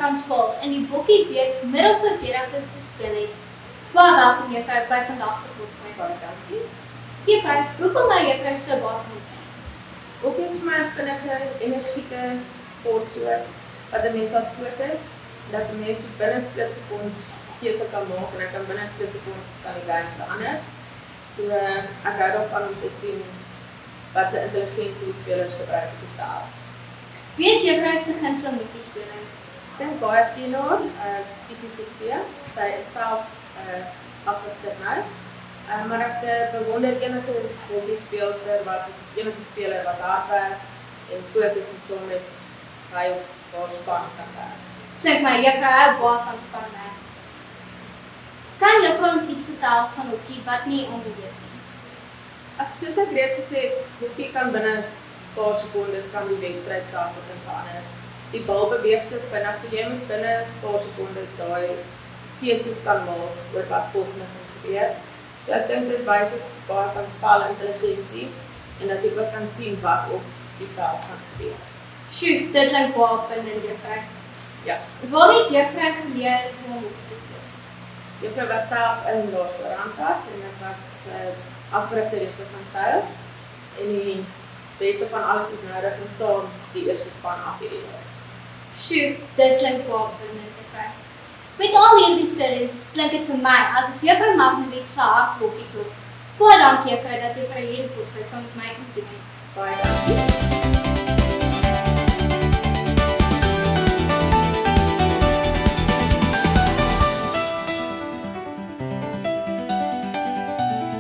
Transvaal in die Bokkie week middelverdediging gespeel het. Baie welkom juffrou by vandag se podcast. Baie dankie. Juffrou, hoekom my juffrou so baat van my? Hokkie is vir my 'n vinnige, energieke sportsoort wat 'n mens laat fokus, dat 'n mens binne split sekond keuse kan maak en ek kan binne split sekond kan die game verander. So ek hou daarvan om te sien wat se intelligensie die spelers gebruik op die veld. Wie is juffrou se gunsteling liedjiespeler? Ek dink baie kienaar is Pietie Kutsie. Sy is self afrigter nou. Maar ek bewonder enige hokkie speelster of enige speler wat hard werk en fokus en saam met hy of haar span kan werk. Klink my juffrou hou baie van spanwerk. Kan juffrou ons iets vertel van hokkie wat nie onbeweeg nie? Soos ek reeds gesê het, hokkie kan binne 'n paar sekondes kan die wedstryd self begin verander. Die bal beweeg so vinnig, so jy moet binne 'n paar sekondes daai keuses kan maak oor wat volgende gaan gebeur. So ek dink dit wys ook baie van spelintelligensie en dat jy ook kan sien wat op die veld gaan gebeur. Sjoe, dit klink baie opwindend juffrou. Ja, Waar het juffrou geleer hoe om hokkie te speel? juffrou was self in Laerskool Randpad en ek was afrigter juffrou van Seil. En die beste van alles is nodig om saam die eerste span af hierdie jaar. Sjoe, dit klink baie opwindend juffrou. Met al hierdie stories klink dit vir my asof juffrou Magnet se hart hokkie klop. Baie dankie juffrou dat jy vir hierdie podcast saam met my kon doen. Baie dankie.